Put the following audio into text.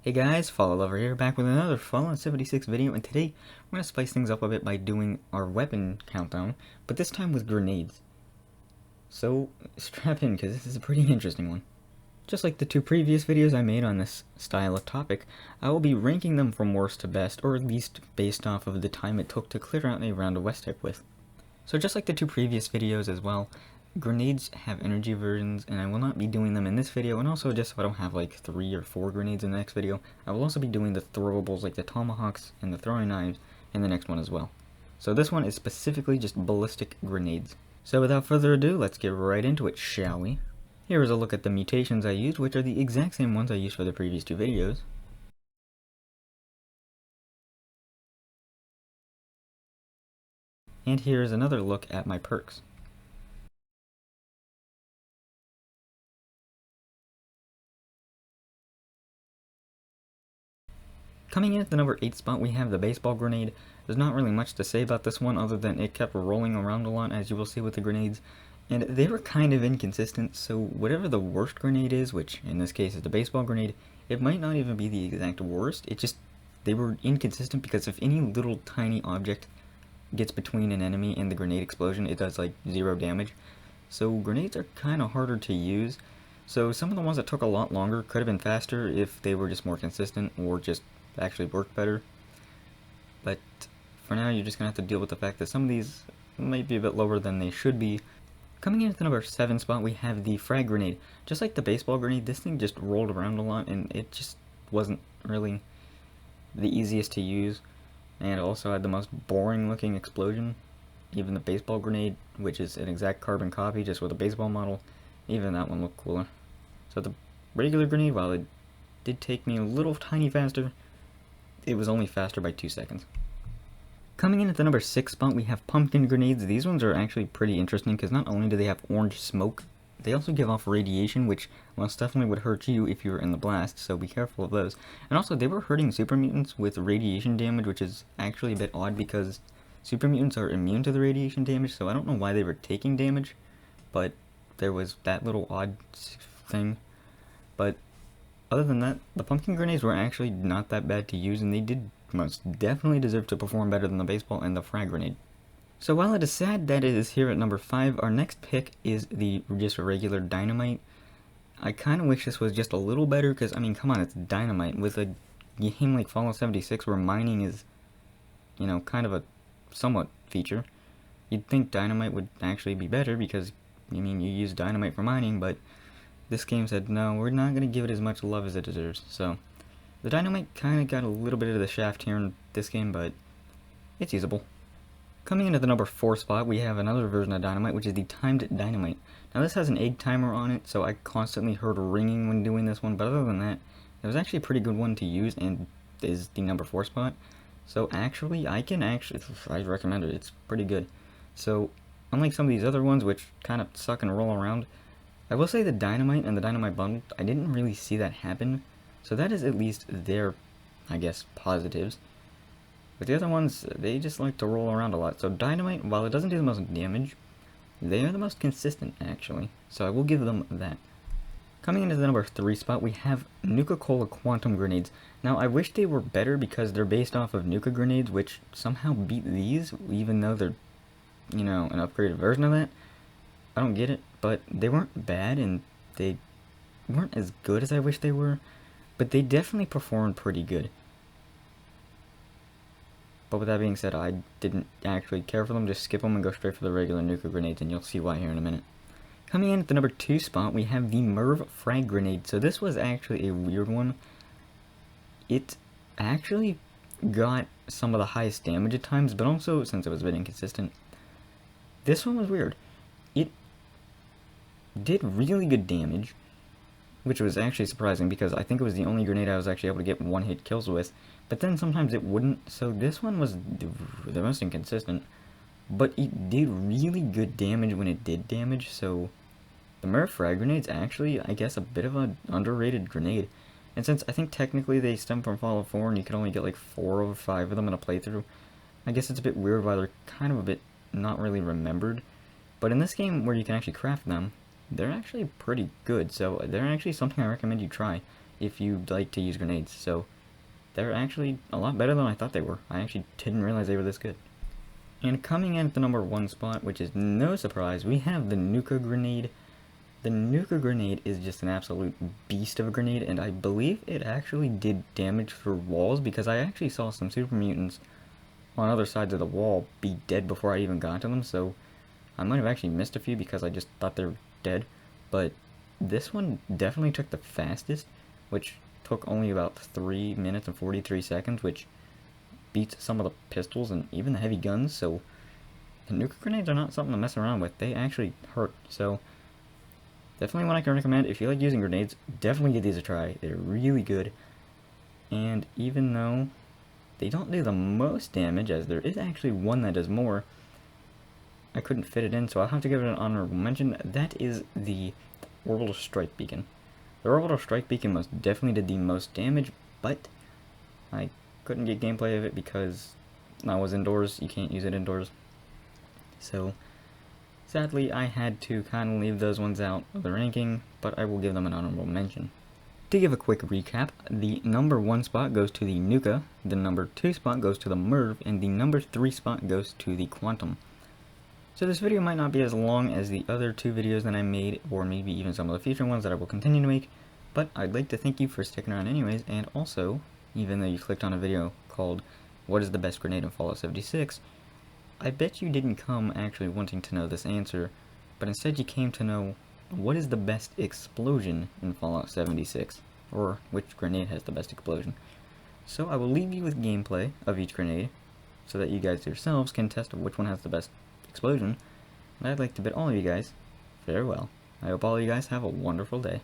Hey guys, Fallout Lover here, back with another Fallout 76 video, and today we're going to spice things up a bit by doing our weapon countdown, but this time with grenades. So, strap in, because this is a pretty interesting one. Just like the two previous videos I made on this style of topic, I will be ranking them from worst to best, or at least based off of the time it took to clear out a round of West Type with. So just like the two previous videos as well, grenades have energy versions, and I will not be doing them in this video, and also just so I don't have like 3 or 4 grenades in the next video, I will also be doing the throwables like the tomahawks and the throwing knives in the next one as well. So this one is specifically just ballistic grenades. So without further ado, let's get right into it, shall we? Here is a look at the mutations I used, which are the exact same ones I used for the previous two videos. And here is another look at my perks. Coming in at the number 8 spot, we have the baseball grenade. There's not really much to say about this one other than it kept rolling around a lot, as you will see with the grenades. And they were kind of inconsistent, so whatever the worst grenade is, which in this case is the baseball grenade, it might not even be the exact worst. They were inconsistent because if any little tiny object gets between an enemy and the grenade explosion, it does like 0 damage. So grenades are kind of harder to use. So some of the ones that took a lot longer could have been faster if they were just more consistent or just actually work better. But for now, you're just going to have to deal with the fact that some of these might be a bit lower than they should be. Coming in at the number 7 spot, we have the frag grenade. Just like the baseball grenade, this thing just rolled around a lot, and it just wasn't really the easiest to use, and it also had the most boring looking explosion. Even the baseball grenade, which is an exact carbon copy just with a baseball model, even that one looked cooler. So the regular grenade, while it did take me a little tiny faster, it was only faster by 2 seconds. Coming in at the number 6 spot, we have pumpkin grenades. These ones are actually pretty interesting because not only do they have orange smoke, they also give off radiation, which most definitely would hurt you if you were in the blast, so be careful of those. And also, they were hurting super mutants with radiation damage, which is actually a bit odd because super mutants are immune to the radiation damage, so I don't know why they were taking damage, but there was that little odd thing. But other than that, the pumpkin grenades were actually not that bad to use, and they did most definitely deserve to perform better than the baseball and the frag grenade. So while it is sad that it is here at number 5, our next pick is just a regular Dynamite. I kind of wish this was just a little better, because, I mean, come on, it's Dynamite. With a game like Fallout 76 where mining is, you know, kind of a somewhat feature, you'd think Dynamite would actually be better, because, I mean, you use Dynamite for mining, but this game said, no, we're not going to give it as much love as it deserves. So the Dynamite kind of got a little bit of the shaft here in this game, but it's usable. Coming into the number 4 spot, we have another version of Dynamite, which is the Timed Dynamite. Now this has an egg timer on it, so I constantly heard ringing when doing this one, but other than that, it was actually a pretty good one to use, and is the number 4 spot. So actually, I recommend it, it's pretty good. So, unlike some of these other ones, which kind of suck and roll around, I will say the Dynamite and the Dynamite bundle, I didn't really see that happen, so that is at least their, I guess, positives. But the other ones, they just like to roll around a lot. So Dynamite, while it doesn't do the most damage, they are the most consistent, actually. So I will give them that. Coming into the number 3 spot, we have Nuka-Cola Quantum Grenades. Now, I wish they were better because they're based off of Nuka Grenades, which somehow beat these, even though they're, you know, an upgraded version of that. I don't get it, but they weren't bad, and they weren't as good as I wish they were, but they definitely performed pretty good. But with that being said, I didn't actually care for them, just skip them and go straight for the regular Nuka grenades, and you'll see why here in a minute. Coming in at the number 2 spot, we have the Merv Frag Grenade. So this was actually a weird one. It actually got some of the highest damage at times, but also, since it was a bit inconsistent, this one was weird. It did really good damage, which was actually surprising because I think it was the only grenade I was actually able to get one-hit kills with, but then sometimes it wouldn't, so this one was the most inconsistent, but it did really good damage when it did damage, so the Merv Frag Grenade's actually, I guess, a bit of an underrated grenade, and since I think technically they stem from Fallout 4 and you can only get like 4 or 5 of them in a playthrough, I guess it's a bit weird why they're kind of a bit not really remembered, but in this game where you can actually craft them, they're actually pretty good, so they're actually something I recommend you try. if you like to use grenades. So they're actually a lot better than I thought they were. I actually didn't realize they were this good. And coming in at the number 1 spot, which is no surprise, we have the Nuka grenade. The Nuka grenade is just an absolute beast of a grenade, and I believe it actually did damage through walls, because I actually saw some super mutants on other sides of the wall be dead before I even got to them, so I might have actually missed a few because I just thought they were dead. But this one definitely took the fastest, which took only about 3 minutes and 43 seconds, which beats some of the pistols and even the heavy guns. So the Nuka grenades are not something to mess around with. They actually hurt. So definitely one I can recommend. If you like using grenades, definitely give these a try. They're really good. And even though they don't do the most damage, as there is actually one that does more, I couldn't fit it in, so I'll have to give it an honorable mention. That is the Orbital Strike Beacon. The Orbital Strike Beacon most definitely did the most damage, but I couldn't get gameplay of it because I was indoors. You can't use it indoors. So sadly, I had to kind of leave those ones out of the ranking, but I will give them an honorable mention. To give a quick recap, the number 1 spot goes to the Nuka, the number 2 spot goes to the Merv, and the number 3 spot goes to the Quantum. So this video might not be as long as the other 2 videos that I made, or maybe even some of the future ones that I will continue to make, but I'd like to thank you for sticking around anyways, and also, even though you clicked on a video called What is the best grenade in Fallout 76, I bet you didn't come actually wanting to know this answer, but instead you came to know what is the best explosion in Fallout 76, or which grenade has the best explosion. So I will leave you with gameplay of each grenade, so that you guys yourselves can test which one has the best explosion, and I'd like to bid all of you guys farewell. I hope all of you guys have a wonderful day.